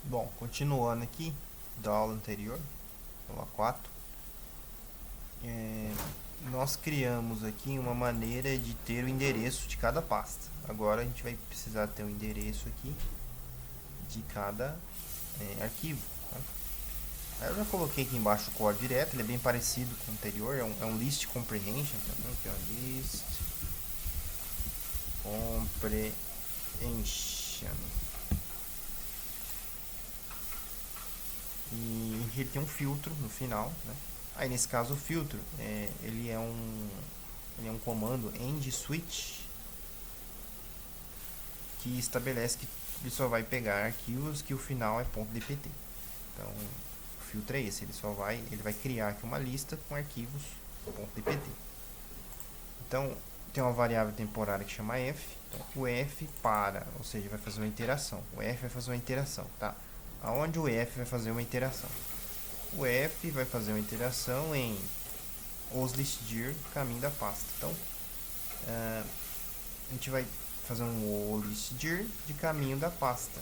Bom, continuando aqui da aula anterior, aula 4, nós criamos aqui uma maneira de ter o endereço de cada pasta. Agora a gente vai precisar ter o endereço aqui de cada arquivo. Tá? Aí eu já coloquei aqui embaixo o código direto, ele é bem parecido com o anterior, é um list comprehension, tá vendo aqui, ó, list comprehension. E ele tem um filtro no final, né? Aí nesse caso o filtro ele é um comando end switch que estabelece que ele só vai pegar arquivos que o final é .dpt. Então o filtro é esse, ele vai criar aqui uma lista com arquivos .dpt. Então tem uma variável temporária que chama f. Então, o f ou seja, vai fazer uma interação. O f vai fazer uma interação, tá? Aonde o f vai fazer uma interação? O f vai fazer uma interação em osListDir, caminho da pasta. Então, a gente vai fazer um osListDir de caminho da pasta.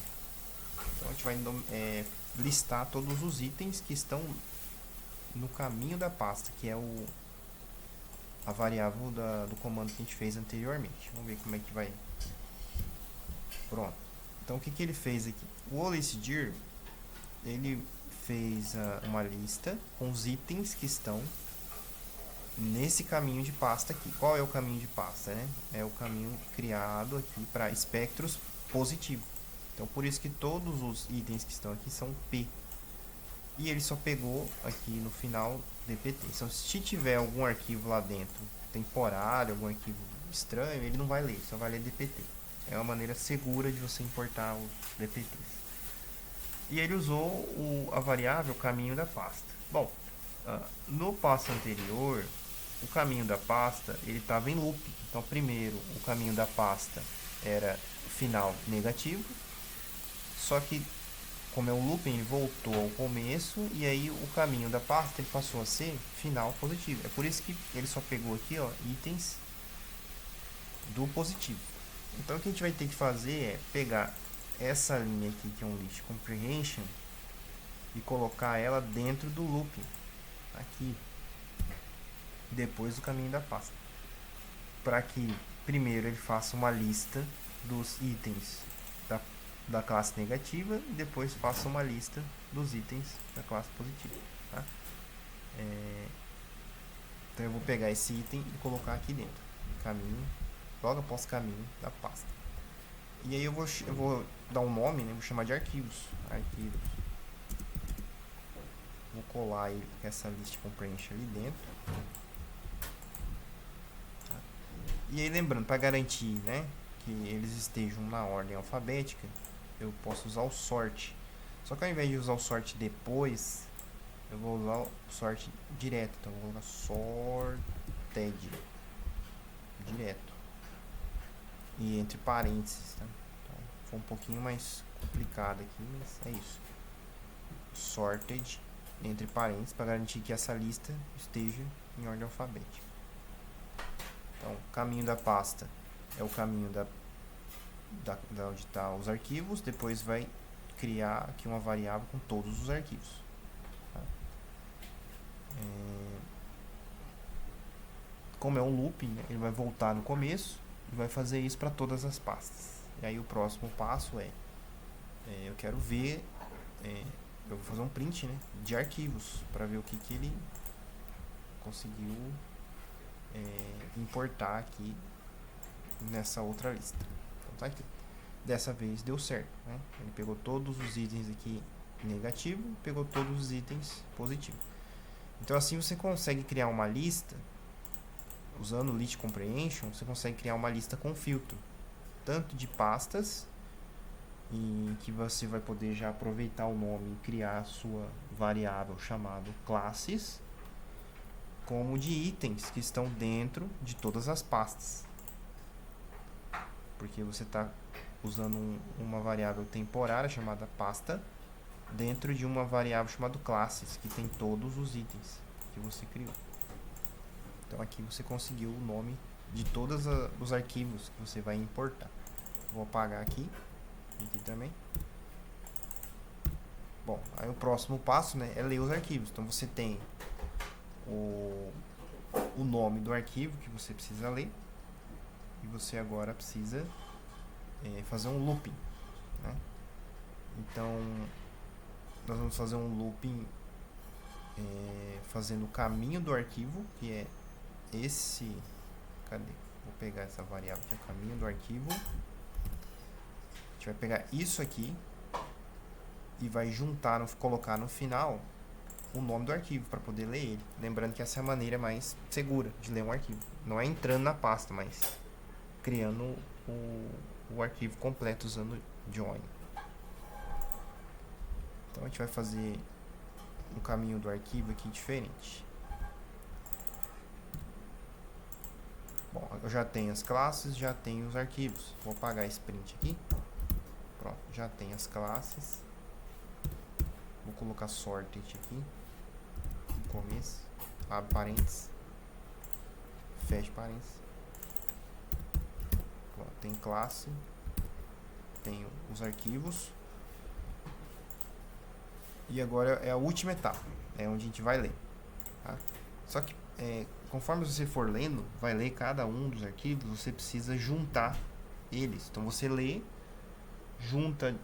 Então, a gente vai listar todos os itens que estão no caminho da pasta, que é a variável do comando que a gente fez anteriormente. Vamos ver como é que vai. Pronto. Então, o que ele fez aqui? O osListDir, ele fez uma lista com os itens que estão nesse caminho de pasta aqui. Qual é o caminho de pasta, né? É o caminho criado aqui para espectros positivo. Então, por isso que todos os itens que estão aqui são P. E ele só pegou aqui no final dpt. Então, se tiver algum arquivo lá dentro temporário, algum arquivo estranho, ele não vai ler, só vai ler dpt. É uma maneira segura de você importar os dpts. E ele usou a variável caminho da pasta. Bom, no passo anterior, o caminho da pasta ele estava em loop. Então, primeiro o caminho da pasta era final negativo, só que como é um looping, ele voltou ao começo e aí o caminho da pasta ele passou a ser final positivo. É por isso que ele só pegou aqui, ó, itens do positivo. Então, o que a gente vai ter que fazer é pegar essa linha aqui, que é um list comprehension, e colocar ela dentro do looping, aqui, depois do caminho da pasta, para que primeiro ele faça uma lista dos itens da classe negativa e depois faça uma lista dos itens da classe positiva. Tá? Então eu vou pegar esse item e colocar aqui dentro, caminho, logo após caminho da pasta. E aí eu vou dar um nome, né? Vou chamar de arquivos. Vou colar essa list comprehension ali dentro. Tá? E aí lembrando, para garantir, né, que eles estejam na ordem alfabética, eu posso usar o sort. Só que ao invés de usar o sort depois, eu vou usar o sort direto. Então eu vou colocar sorted direto. E entre parênteses, tá? Então, foi um pouquinho mais complicado aqui, mas é isso. Sorted entre parênteses para garantir que essa lista esteja em ordem alfabética. Então, o caminho da pasta é o caminho da onde estão os arquivos, depois vai criar aqui uma variável com todos os arquivos. Tá? Como é um looping, né, ele vai voltar no começo e vai fazer isso para todas as pastas. E aí o próximo passo eu quero ver, eu vou fazer um print, né, de arquivos para ver o que ele conseguiu importar aqui nessa outra lista. Então tá aqui. Dessa vez deu certo, né? Ele pegou todos os itens aqui negativo, pegou todos os itens positivo. Então assim você consegue criar uma lista usando o list comprehension. Você consegue criar uma lista com filtro, tanto de pastas, em que você vai poder já aproveitar o nome e criar a sua variável chamada classes, como de itens que estão dentro de todas as pastas, porque você está usando uma variável temporária chamada pasta dentro de uma variável chamada classes, que tem todos os itens que você criou. Então aqui você conseguiu o nome de todos os arquivos que você vai importar. Vou apagar aqui também. Bom, aí o próximo passo, né, é ler os arquivos. Então você tem o nome do arquivo que você precisa ler e você agora precisa fazer um looping, né? Então nós vamos fazer um looping fazendo o caminho do arquivo, que é esse. Cadê? Vou pegar essa variável que é o caminho do arquivo. A gente vai pegar isso aqui e vai juntar, colocar no final o nome do arquivo para poder ler ele. Lembrando que essa é a maneira mais segura de ler um arquivo. Não é entrando na pasta, mas criando o arquivo completo usando join. Então a gente vai fazer um caminho do arquivo aqui diferente. Bom, eu já tenho as classes, já tenho os arquivos. Vou apagar esse print aqui. Pronto, já tem as classes. Vou colocar sorted aqui no começo. Abre parênteses. Fecha parênteses. Pronto, tem classe. Tenho os arquivos. E agora é a última etapa. É onde a gente vai ler. Tá? Só que conforme você for lendo, vai ler cada um dos arquivos, você precisa juntar eles. Então você lê, junta,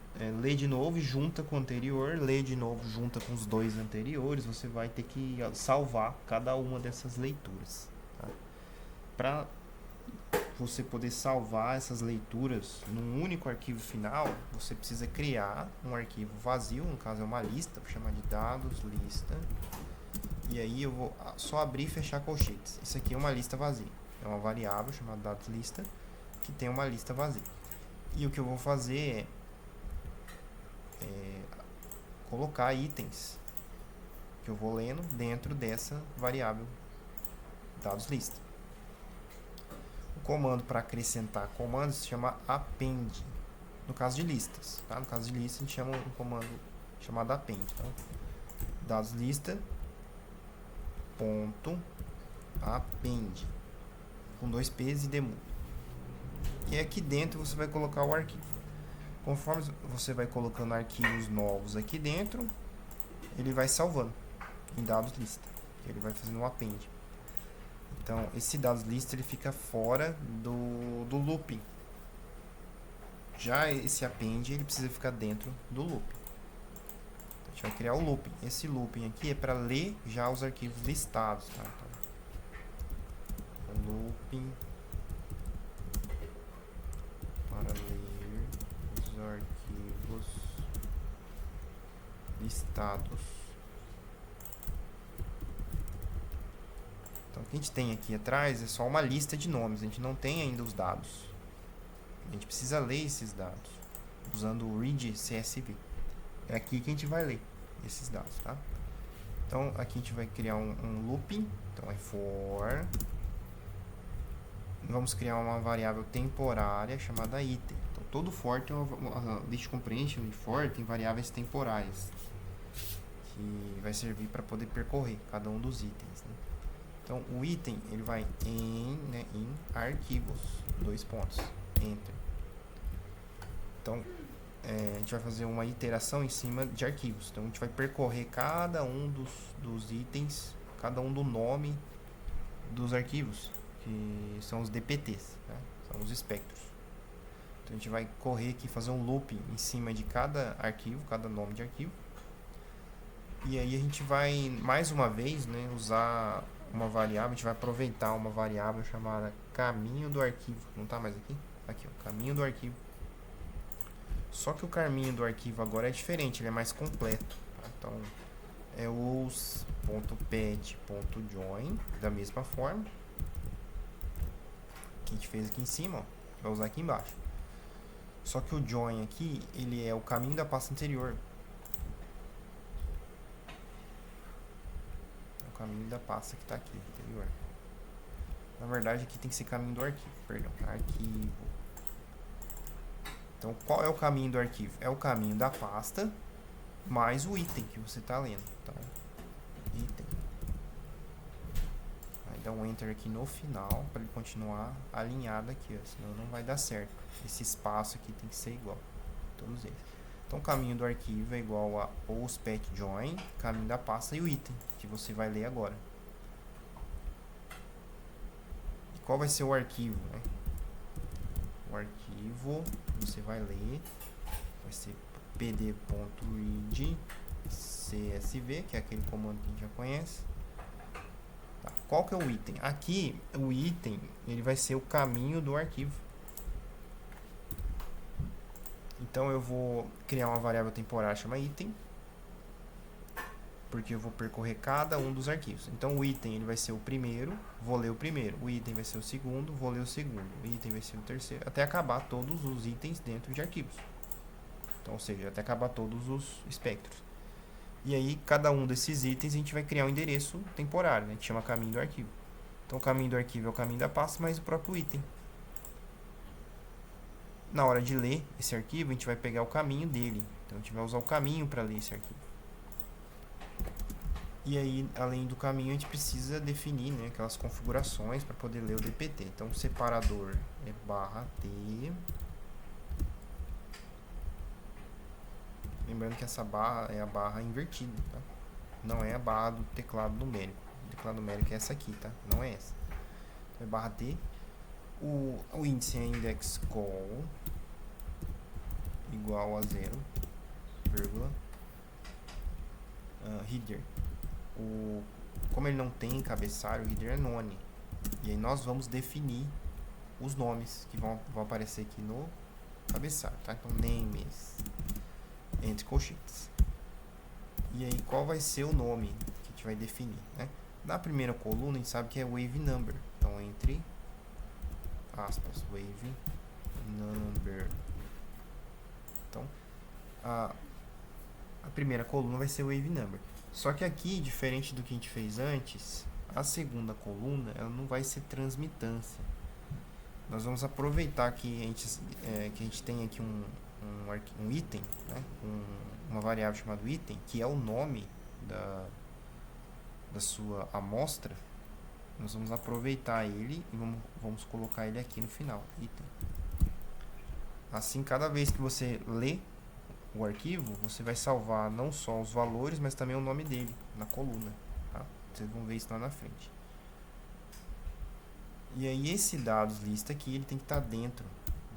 lê de novo e junta com o anterior, lê de novo, junta com os dois anteriores. Você vai ter que salvar cada uma dessas leituras. Tá? Para você poder salvar essas leituras num único arquivo final, você precisa criar um arquivo vazio, no caso é uma lista, vou chamar de dados, lista. E aí eu vou só abrir e fechar colchetes. Isso aqui é uma lista vazia. É uma variável chamada dados lista que tem uma lista vazia. E o que eu vou fazer é colocar itens que eu vou lendo dentro dessa variável dados lista. O comando para acrescentar comandos se chama append. No caso de listas, tá? No caso de listas a gente chama um comando chamado append. Então, dados lista ponto append com 2 P's e demudo. E aqui dentro você vai colocar o arquivo. Conforme você vai colocando arquivos novos aqui dentro, ele vai salvando em dados lista. Ele vai fazendo um append. Então esse dados lista ele fica fora do looping. Já esse append ele precisa ficar dentro do looping. A gente vai criar o looping. Esse looping aqui é para ler já os arquivos listados, tá? Então, looping para ler os arquivos listados. Então, o que a gente tem aqui atrás é só uma lista de nomes. A gente não tem ainda os dados. A gente precisa ler esses dados usando o read CSV. É aqui que a gente vai ler esses dados, tá? Então, aqui a gente vai criar um looping. Então, é for. Vamos criar uma variável temporária chamada item. Então, todo for tem uma list comprehension e for tem variáveis temporárias que vai servir para poder percorrer cada um dos itens, né? Então, o item ele vai em arquivos, 2 pontos, enter. Então, a gente vai fazer uma iteração em cima de arquivos. Então, a gente vai percorrer cada um dos itens, cada um do nome dos arquivos, que são os DPTs, né? São os espectros. Então, a gente vai correr aqui, fazer um looping em cima de cada arquivo, cada nome de arquivo. E aí a gente vai, mais uma vez, né, usar uma variável, a gente vai aproveitar uma variável chamada caminho do arquivo. Não está mais aqui? Aqui, ó, caminho do arquivo. Só que o caminho do arquivo agora é diferente, ele é mais completo. Tá? Então, é os.pad.join, da mesma forma que a gente fez aqui em cima, ó, vai usar aqui embaixo. Só que o join aqui, ele é o caminho da pasta anterior. É o caminho da pasta que está aqui, anterior. Na verdade, aqui tem que ser caminho do arquivo, perdão, arquivo. Então, qual é o caminho do arquivo? É o caminho da pasta mais o item que você está lendo. Então, item. Aí dá um enter aqui no final para ele continuar alinhado aqui, ó, senão não vai dar certo. Esse espaço aqui tem que ser igual, todos eles. Então, o caminho do arquivo é igual a ospetJoin, caminho da pasta e o item, que você vai ler agora. E qual vai ser o arquivo, né? O arquivo você vai ler, vai ser pd.read csv, que é aquele comando que a gente já conhece. Tá. Qual que é o item? Aqui, o item, ele vai ser o caminho do arquivo. Então, eu vou criar uma variável temporária chamada item, porque eu vou percorrer cada um dos arquivos. Então, o item ele vai ser o primeiro, vou ler o primeiro. O item vai ser o segundo, vou ler o segundo. O item vai ser o terceiro, até acabar todos os itens dentro de arquivos. Então, ou seja, até acabar todos os espectros. E aí, cada um desses itens a gente vai criar um endereço temporário, né, que chama caminho do arquivo. Então, o caminho do arquivo é o caminho da pasta, mais o próprio item. Na hora de ler esse arquivo, a gente vai pegar o caminho dele. Então, a gente vai usar o caminho para ler esse arquivo. E aí, além do caminho, a gente precisa definir, né, aquelas configurações para poder ler o DPT. Então, o separador é /t. Lembrando que essa barra é a barra invertida, tá? Não é a barra do teclado numérico. O teclado numérico é essa aqui, tá? Não é essa. Então, é /t. O índice é index_call igual a 0, vírgula. Header. Como ele não tem cabeçalho, o header é none. E aí nós vamos definir os nomes que vão aparecer aqui no cabeçalho, tá? Então, names entre colchetes. E aí, qual vai ser o nome que a gente vai definir, né? Na primeira coluna, a gente sabe que é wave number. Então, entre aspas, wave number. Então, a primeira coluna vai ser wave number. Só que aqui, diferente do que a gente fez antes, a segunda coluna ela não vai ser transmitância. Nós vamos aproveitar que a gente tem aqui um item, né, uma variável chamada item, que é o nome da sua amostra. Nós vamos aproveitar ele e vamos colocar ele aqui no final, item. Assim, cada vez que você lê o arquivo, você vai salvar não só os valores, mas também o nome dele na coluna, tá? Vocês vão ver isso lá na frente. E aí esse dados lista aqui, ele tem que estar dentro.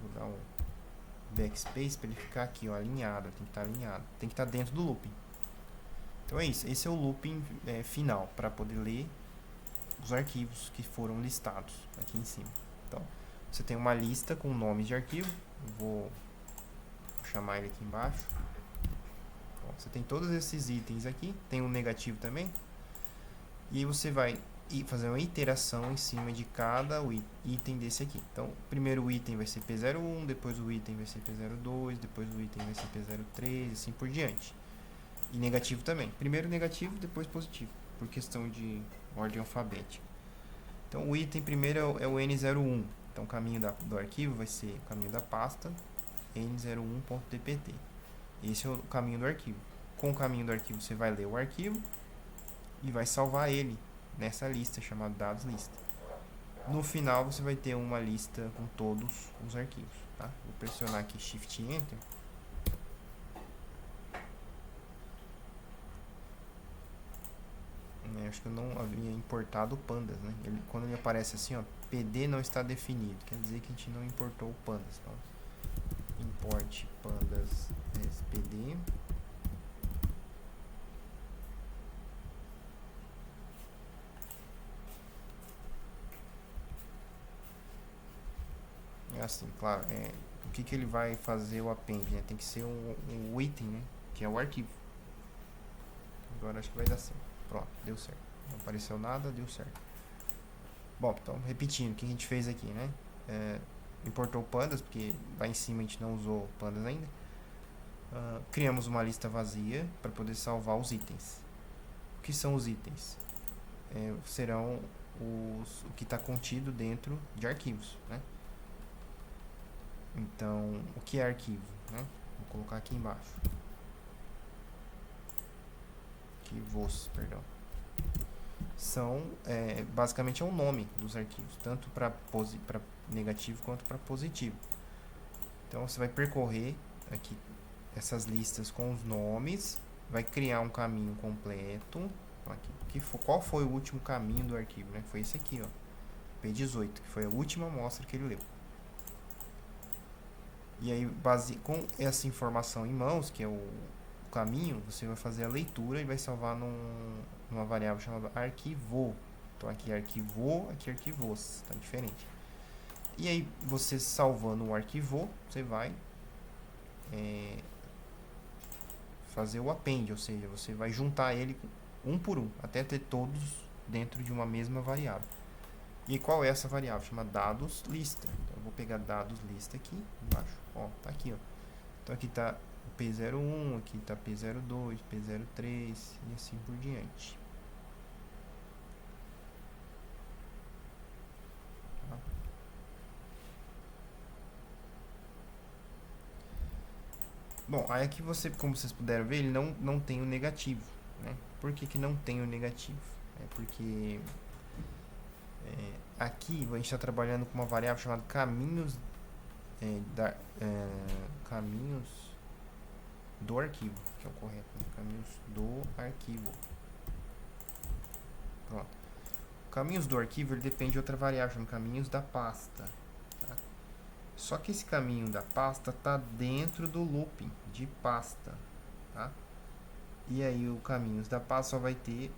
Vou dar um backspace para ele ficar aqui, ó, alinhado. Tem que estar alinhado. Tem que estar dentro do looping. Então é isso. Esse é o looping final para poder ler os arquivos que foram listados aqui em cima. Então você tem uma lista com nomes de arquivo. Vou chamar ele aqui embaixo. Bom, você tem todos esses itens aqui, tem um negativo também. E aí você vai fazer uma iteração em cima de cada item desse aqui. Então, o primeiro item vai ser P01, depois o item vai ser P02, depois o item vai ser P03, assim por diante. E negativo também. Primeiro negativo, depois positivo, por questão de ordem alfabética. Então, o item primeiro é o N01. Então, o caminho do arquivo vai ser o caminho da pasta n01.dpt. Esse é o caminho do arquivo. Com o caminho do arquivo, você vai ler o arquivo e vai salvar ele nessa lista chamada dados lista. No final, você vai ter uma lista com todos os arquivos, tá? Vou pressionar aqui Shift Enter. Acho que eu não havia importado o pandas, né? Quando ele aparece assim, ó, PD não está definido, quer dizer que a gente não importou o pandas. Então, import pandas SPD. É assim, claro, o que ele vai fazer o append, né? Tem que ser um item, né? Que é o arquivo. Agora acho que vai dar certo. Pronto, deu certo. Não apareceu nada, deu certo. Bom, então, repetindo, o que a gente fez aqui, né? Importou pandas, porque lá em cima a gente não usou pandas ainda. Criamos uma lista vazia para poder salvar os itens. O que são os itens? Serão o que está contido dentro de arquivos, né? Então, o que é arquivo, né? Vou colocar aqui embaixo. Arquivos, perdão. São, basicamente é o nome dos arquivos, tanto para negativo quanto para positivo. Então, você vai percorrer aqui essas listas com os nomes, vai criar um caminho completo. Aqui, qual foi o último caminho do arquivo, né? Foi esse aqui, ó, P18, que foi a última amostra que ele leu. E aí, com essa informação em mãos, que é o caminho, você vai fazer a leitura e vai salvar numa variável chamada arquivo. Então aqui arquivou, aqui arquivou-se, tá diferente. E aí, você salvando o arquivo, você vai fazer o append, ou seja, você vai juntar ele um por um, até ter todos dentro de uma mesma variável. E qual é essa variável? Chama dados lista. Então eu vou pegar dados lista aqui embaixo. Ó, tá aqui, ó. Então aqui tá o P01, aqui tá P02, P03 e assim por diante. Tá? Bom, aí aqui você, como vocês puderam ver, ele não tem o negativo, né? Por que não tem o negativo? É porque aqui a gente está trabalhando com uma variável chamada caminhos caminhos do arquivo, que é o correto, né? Caminhos do arquivo. Pronto. Caminhos do arquivo ele depende de outra variável, chamada caminhos da pasta. Tá? Só que esse caminho da pasta está dentro do looping de pasta. Tá? E aí o caminhos da pasta só vai ter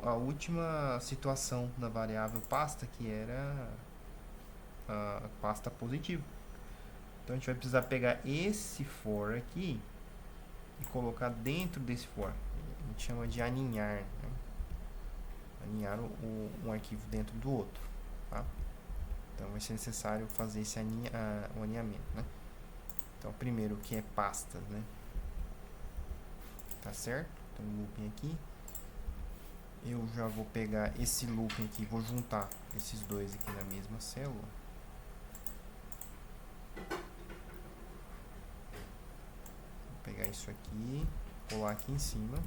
a última situação da variável pasta, que era a pasta positiva. Então a gente vai precisar pegar esse for aqui e colocar dentro desse for. A gente chama de aninhar, né? Aninhar um arquivo dentro do outro. Tá? Então vai ser necessário fazer esse o aninhamento, né? Então primeiro que é pastas, né? Tá certo? Então looping aqui. Eu já vou pegar esse looping aqui, vou juntar esses dois aqui na mesma célula. Vou pegar isso aqui, colar aqui em cima.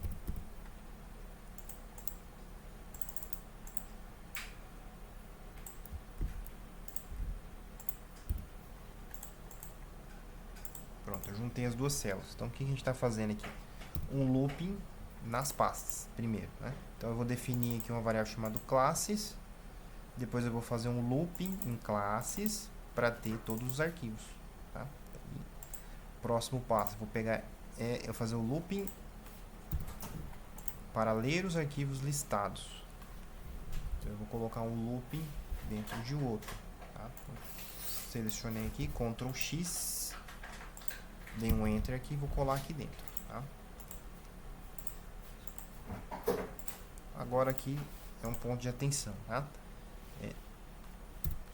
Pronto, eu juntei as duas células. Então o que a gente está fazendo aqui? Um looping nas pastas, primeiro, né? Então eu vou definir aqui uma variável chamada classes. Depois eu vou fazer um looping em classes para ter todos os arquivos. Tá? Próximo passo, vou pegar, eu fazer o looping para ler os arquivos listados. Então eu vou colocar um looping dentro de outro. Tá? Selecionei aqui, Ctrl X, dei um Enter aqui e vou colar aqui dentro. Tá? Agora aqui é um ponto de atenção. Tá?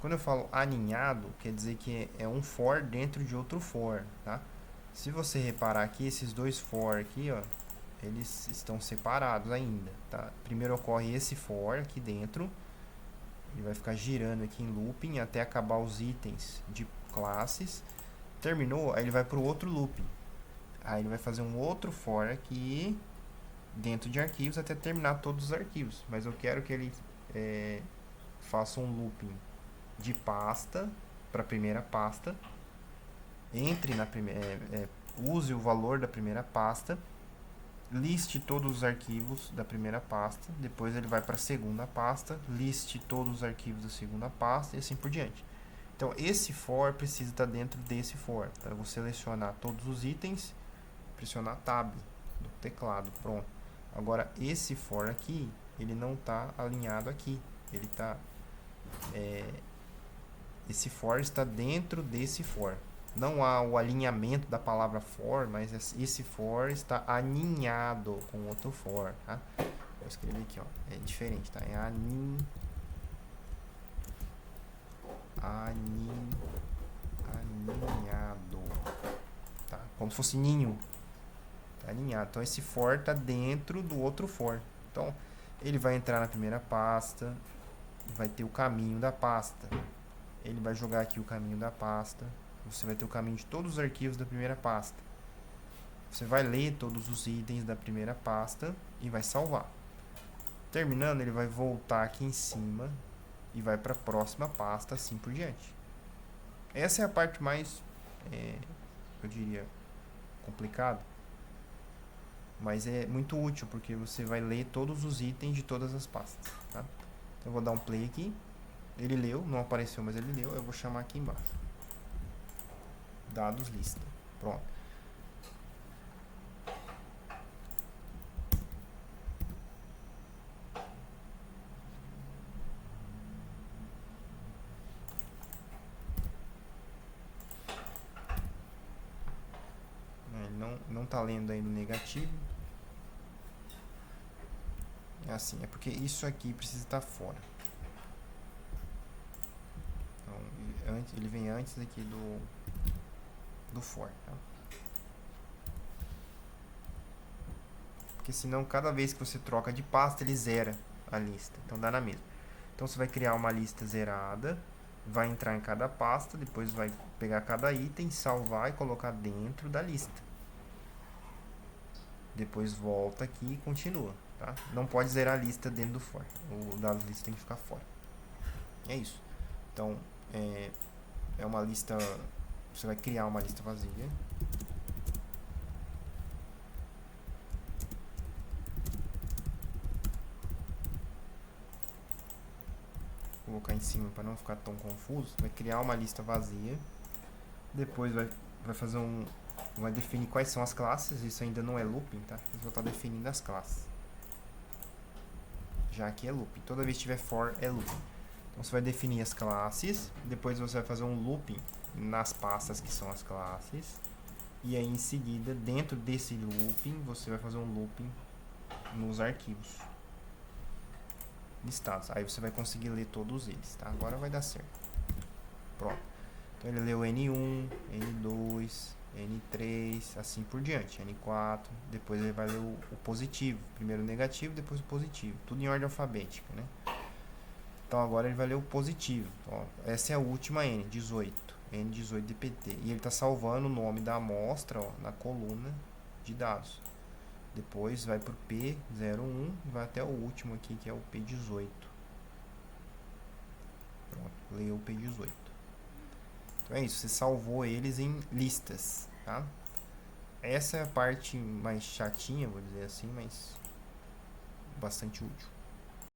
Quando eu falo aninhado, quer dizer que é um for dentro de outro for. Tá? Se você reparar aqui, esses dois for aqui, ó, eles estão separados ainda. Tá? Primeiro ocorre esse for aqui dentro. Ele vai ficar girando aqui em looping até acabar os itens de classes. Terminou, aí ele vai para o outro looping. Aí ele vai fazer um outro for aqui dentro de arquivos até terminar todos os arquivos. Mas eu quero que ele faça um looping de pasta para a primeira pasta. Entre na primeira, use o valor da primeira pasta. Liste todos os arquivos da primeira pasta, depois ele vai para a segunda pasta, liste todos os arquivos da segunda pasta e assim por diante. Então esse for precisa estar dentro desse for. Então eu vou selecionar todos os itens, pressionar Tab do teclado, pronto. Agora esse for aqui, ele não está alinhado aqui, ele está, esse for está dentro desse for. Não há o alinhamento da palavra for, mas esse for está aninhado com outro for, tá? Vou escrever aqui, ó, é diferente, tá? É aninhado, tá? Como se fosse ninho, tá aninhado. Então esse for está dentro do outro for. Então ele vai entrar na primeira pasta, vai ter o caminho da pasta. Ele vai jogar aqui o caminho da pasta. Você vai ter o caminho de todos os arquivos da primeira pasta. Você vai ler todos os itens da primeira pasta e vai salvar. Terminando, ele vai voltar aqui em cima e vai para a próxima pasta, assim por diante. Essa é a parte mais, eu diria, complicado. Mas é muito útil, porque você vai ler todos os itens de todas as pastas, tá? Então eu vou dar um play aqui. Ele leu, não apareceu, mas ele leu. Eu vou chamar aqui embaixo. Dados lista. Pronto. Ele não tá lendo aí no negativo. É assim, é porque isso aqui precisa estar fora. Então, ele vem antes aqui do for, tá? Porque senão cada vez que você troca de pasta ele zera a lista, então dá na mesma. Então você vai criar uma lista zerada, vai entrar em cada pasta, depois vai pegar cada item, salvar e colocar dentro da lista. Depois volta aqui e continua, tá? Não pode zerar a lista dentro do for, o dado lista tem que ficar fora. É isso. Então é uma lista, você vai criar uma lista vazia. Vou colocar em cima para não ficar tão confuso. Vai criar uma lista vazia. Depois vai fazer vai definir quais são as classes. Isso ainda não é looping, tá? Eu vou estar definindo as classes. Já que é looping. Toda vez que tiver for é looping. Então você vai definir as classes. Depois você vai fazer um looping nas pastas que são as classes. E aí em seguida, dentro desse looping, você vai fazer um looping nos arquivos listados. Aí você vai conseguir ler todos eles, tá? Agora vai dar certo. Pronto. Então ele leu N1, N2, N3, assim por diante, N4. Depois ele vai ler o positivo. Primeiro o negativo, depois o positivo. Tudo em ordem alfabética, né? Então agora ele vai ler o positivo. Ó, essa é a última N, 18. N18 DPT. E ele está salvando o nome da amostra, ó, na coluna de dados. Depois vai para o P01 e vai até o último aqui, que é o P18. Pronto, leu o P18. Então é isso, você salvou eles em listas, tá? Essa é a parte mais chatinha, vou dizer assim, mas bastante útil.